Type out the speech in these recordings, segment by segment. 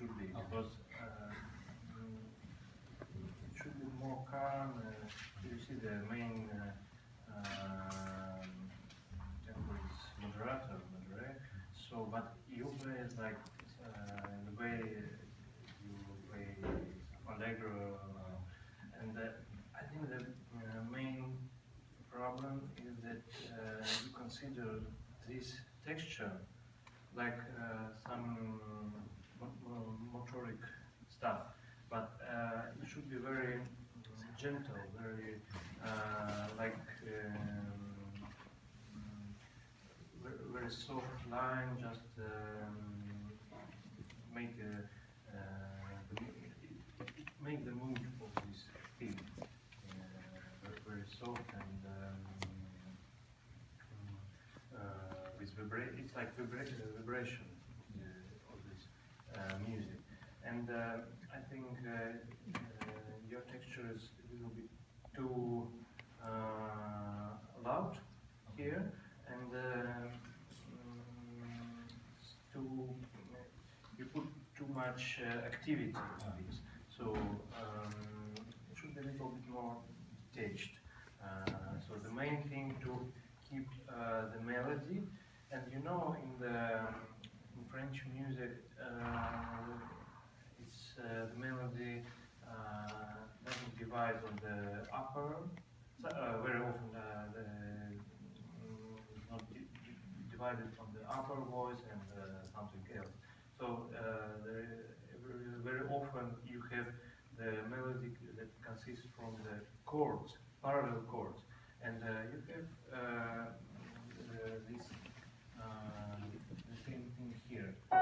should be, because it should be more calm. You see the main tempo is Modéré. So, but you play it like the way you play Allegro, and I think the main problem is that you consider this texture like some motoric stuff, but it should be very gentle, very like very soft line, just make make the mood of this thing very soft and with it's like vibration of this music, and I think your texture is a little bit too loud here, and you put too much activity in this, so it should be a little bit more detached. So the main thing to keep the melody, and you know, in French music, it's the melody doesn't divide on the upper. Very often it's not divided on the upper voice and something else. So very often you have the melody that consists from the chords, parallel chords, and you have this the same thing here. So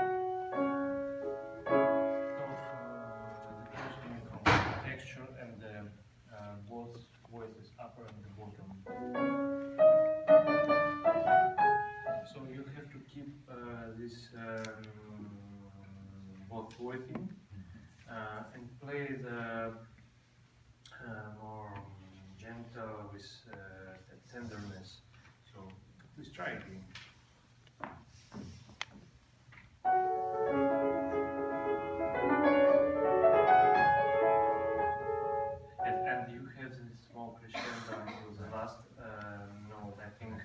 the question from the texture and the both voices, upper and the bottom. So you have to keep this both voicing and play the more gentle with tenderness. So please try again. And you have this small crescendo until the last note. I think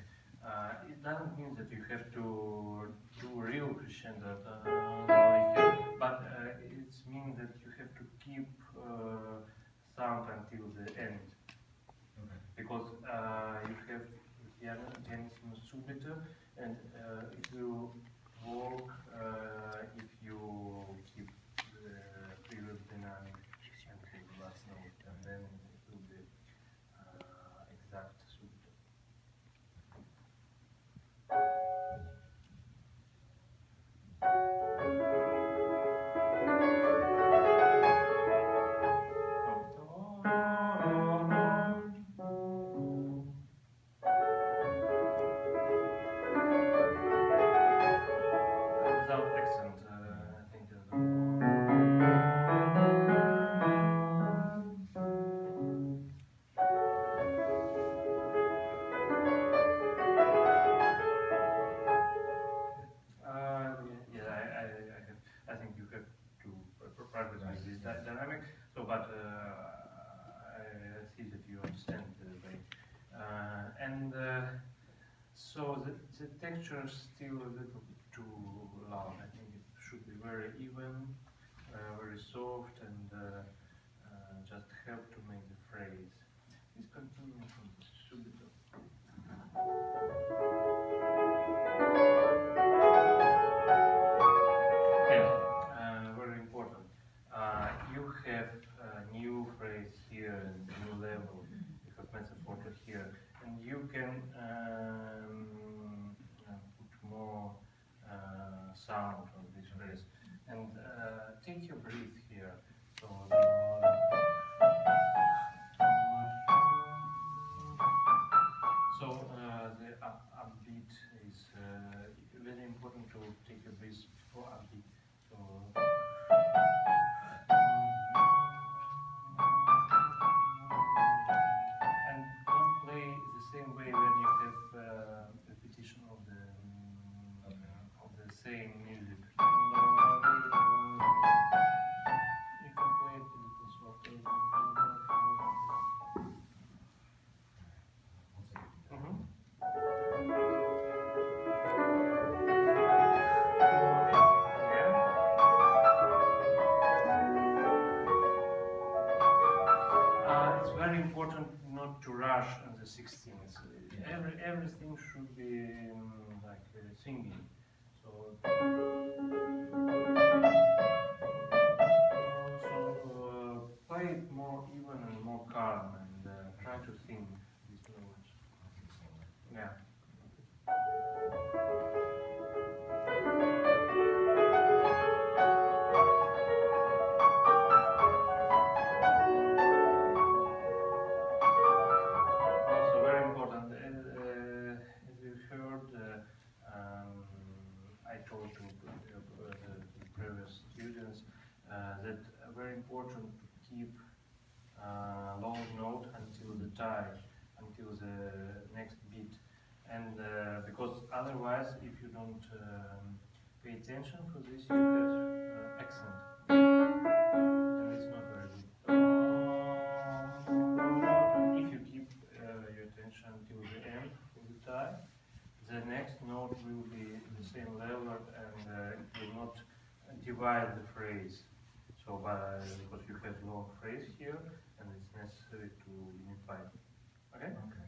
it doesn't mean that you have to do real crescendo, but it means that you have to keep sound until the end. Okay. Because you have pianissimo subito, and it will work if you keep the previous dynamic until the last note, and then it will be exact subito. Without accent, I think. I think you have to practice with this dynamic. So, but I see that you understand the way. And so the texture is still a little bit too loud. I think it should be very even, very soft, and just help to make the phrase. Please continue from subito. Very important. You have a new phrase here, new level. You have mezzo forte here, and you can put more sound on this phrase. And take your breath here. So. So the the 16th. Everything should be like singing. So play it more even and more calm and try to sing these notes. Yeah. Also very important, as you heard, I told to the previous students that very important to keep long note until the tie, until the next beat, and because otherwise, if you don't pay attention for this, you get accent, and it's not very good. If you keep your attention till the end of the tie, the next note will be the same level and it will not divide the phrase. So, because you have long phrase here, and it's necessary to unify. Okay? Okay.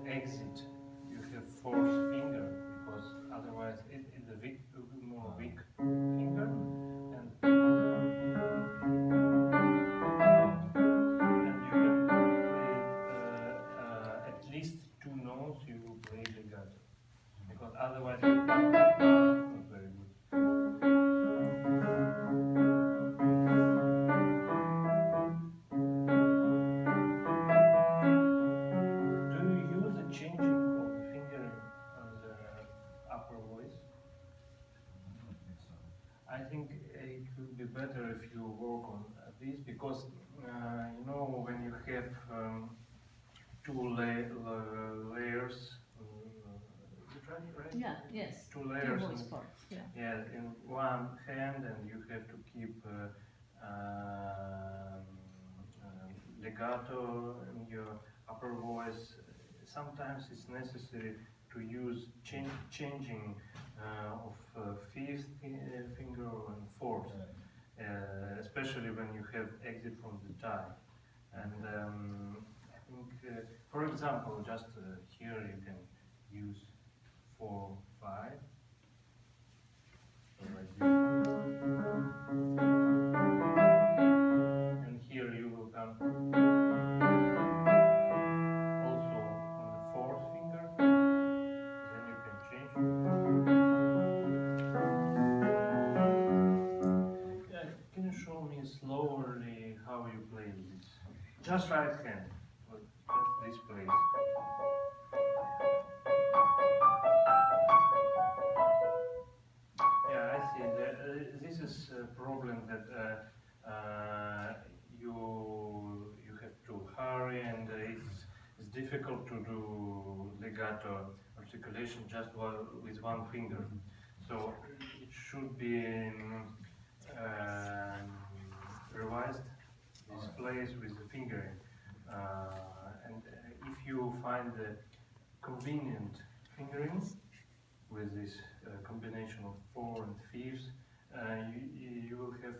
Exit, you have fourth finger, because otherwise it's a more weak finger, and you can play at least two notes. You will play legato, because otherwise it's not very good. Changing of the fingering on the upper voice. I think it will be better if you work on this, because you know, when you have two layers, right? Yeah, yes. Two layers. Two voice parts. Yeah. Yeah, in one hand, and you have to keep legato in your upper voice. Sometimes it's necessary to use changing of fifth finger and fourth, especially when you have exit from the tie. And I think, for example, just here you can use 4, 5. So like this. And here you will come also on the fourth finger. Then you can change. Can you show me slowly how you play this? Just right hand, but just this place. Yeah, I see. This is a problem that you have to hurry, and it's difficult to do legato articulation just with one finger. So it should be revised, this place with the fingering. And if you find the convenient fingering with this combination of 4 and 5s, you will have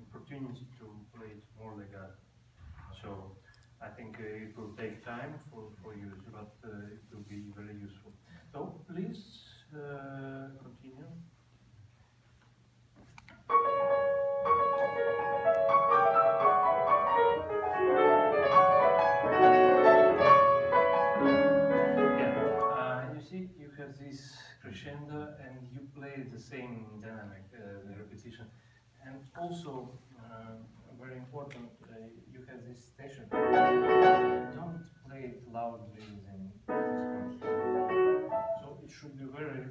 opportunity to play it more legato. So I think it will take time for you, but it will be very useful. So please continue. You see, you have this crescendo, and you play the same dynamic, the repetition, and also very important, you have this station. Don't play it loudly in this one. So it should be very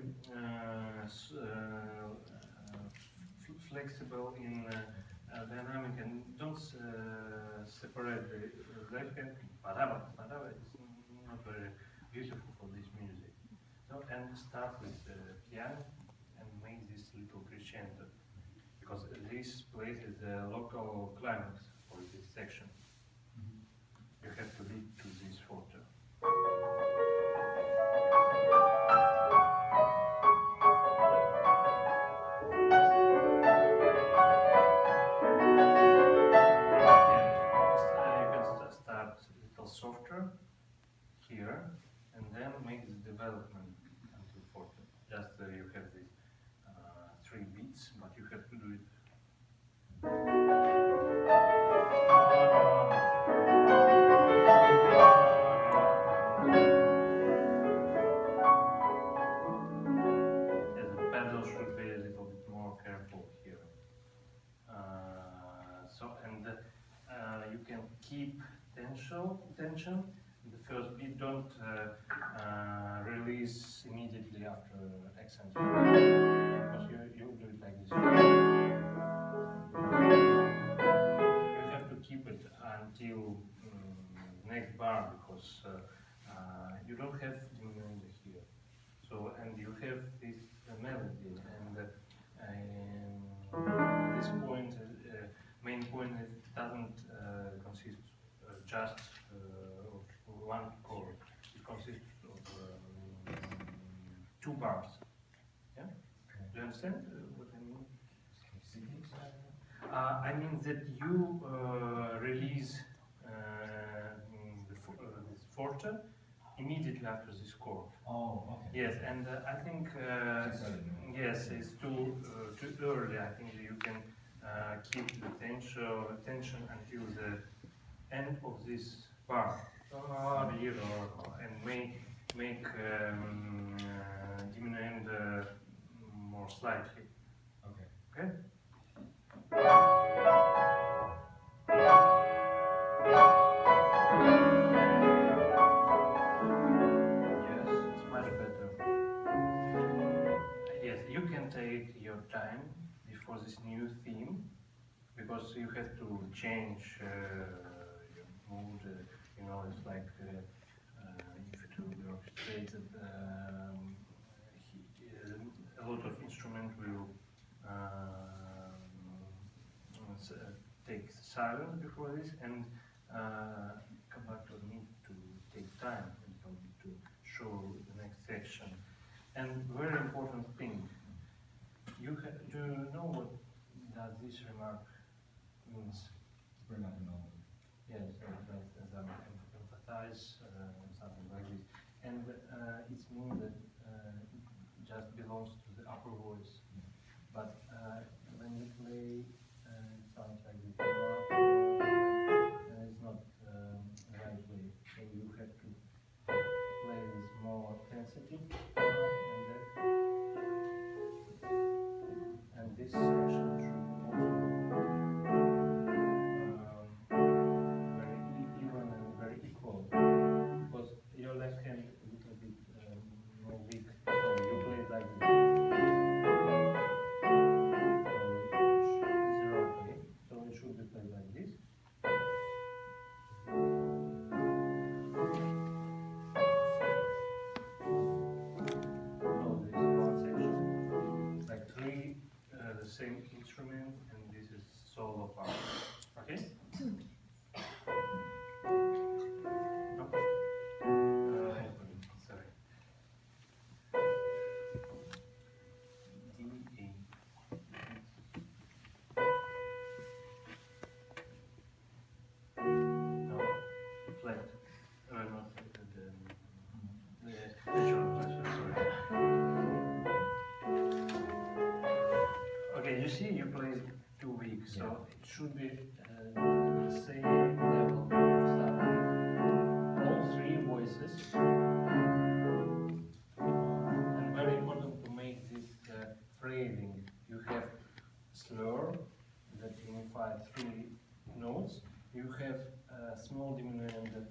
flexible in dynamic, and don't separate the left hand. Padava is not very beautiful for this music. So, and start with the piano and make this little crescendo, because this place is the local climax for this section. You have to lead to this forte. Start a little softer here, and then make the development until forte. Just you have these 3 beats, but you have to do it. The pedal should be a little bit more careful here. You can keep tension. The first beat, don't release immediately after accent, because you do it like this. You have to keep it until next bar, because you don't have diminuendo here. So, and you have this melody, and this point, main point, it doesn't consist just of one chord. It consists of 2 bars. Yeah? Okay. Do you understand what I mean? I mean that you release this forte immediately after this chord. Oh, okay. Yes, and I think yes, it's too early. I think you can keep the tension until the end of this bar, and make diminuendo more slightly. Okay. Okay. You can take your time before this new theme, because you have to change your mood. It's like if it will be orchestrated, a lot of instrument will take silence before this, and conductor need to take time a little bit to show the next section. And very important thing, do you know what does this remark means? Bring up the melody. Yes, as I emphasize something like this, and it means that it just belongs to the upper voice. But when you play, it sounds like this. It's not the right way. So you have to play this more sensitive, and this section should also very even and very equal, because your left hand is a little bit more weak, so you play it like this. So it should be played like this. The same instrument, and this is solo part. Okay? No? Sorry. D, A. No, flat. Not the natural pressure, sorry. Okay, you see, you play 2 weeks, so it should be the same level of sound. All 3 voices. And very important to make this phrasing. You have slur that unifies 3 notes. You have small diminuendo,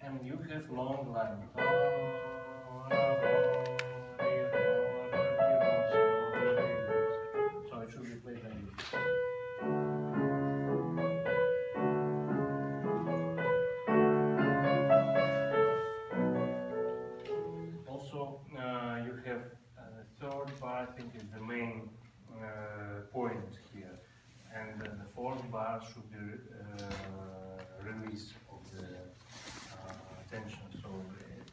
and you have long line. So it should be played like this. part should be release of the tension, so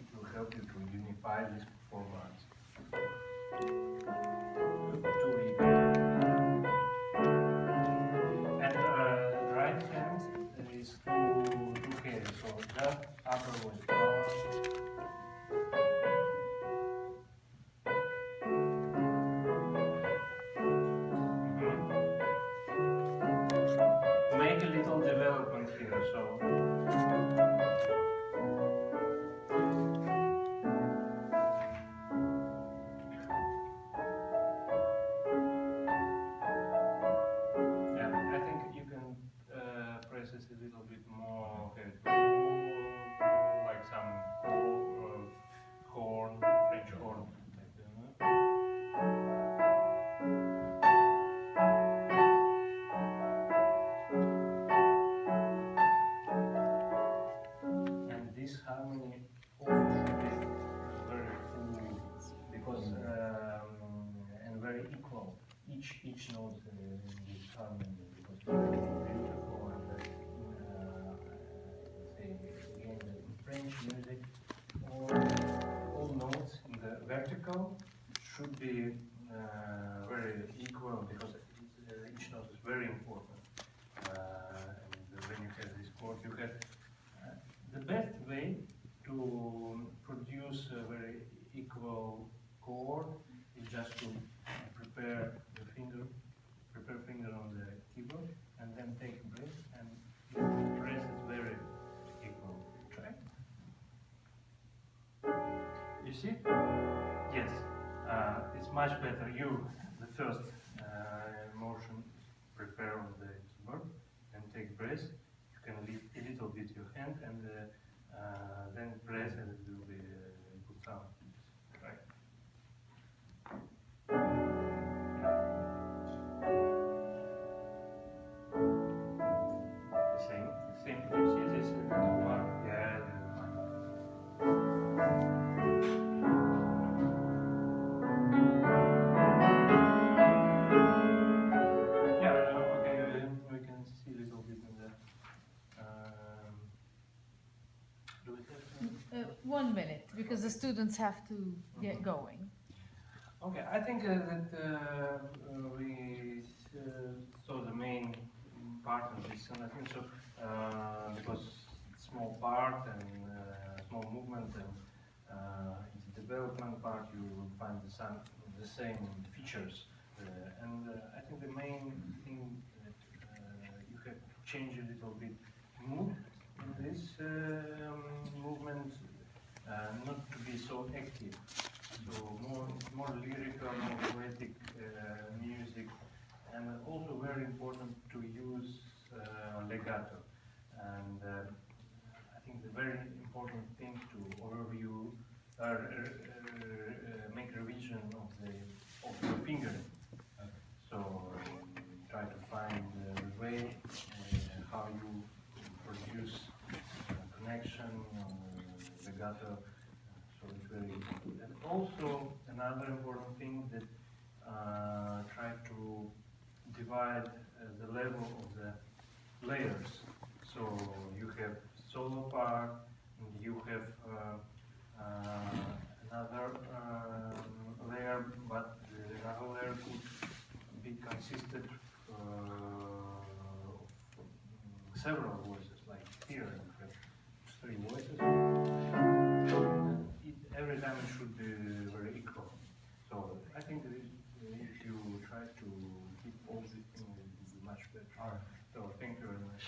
it will help you to unify these 4 bars. And right hand is two hairs, so just upper voice. Make a little development here, so. Yeah, I think you can press it a little bit more, okay, like some horn, French horn. And this harmony also should be very full, because and very equal. Each note in this harmony, because it's very beautiful, and say again in French music, all notes in the vertical should be very equal, because each note is very important. And when you have this chord, you have the best way to produce a very equal chord is just to prepare finger on the keyboard, and then take a breath and press it very equal. Try. You see? Yes. It's much better. The first motion, prepare on the keyboard and take breath. You can lift a little bit your hand and then press, and it will be a good sound. Right? The same. You see this part? Yeah. Okay, we can see a little bit in the. Do we have 1 minute, because the students have to get going. Okay, I think that we saw the main part of this sonatine. So because small part and small movement, and in the development part you find the same features. And I think the main thing that you have to change a little bit mood in this movement, not to be so active. So more lyrical, more poetic music, and also very important to use legato. And I think the very important thing to overview, make revision of the fingering. So try to find the way how you produce connection, legato. So it's very important. And also another important thing that try to divide the level of the layers. So you have solo part, and you have another layer, but another layer could be consisted of several voices, like here you have 3 voices. Every time it should be very equal. So I think that if you try to keep all these things, it will be much better. All right. So thank you very much.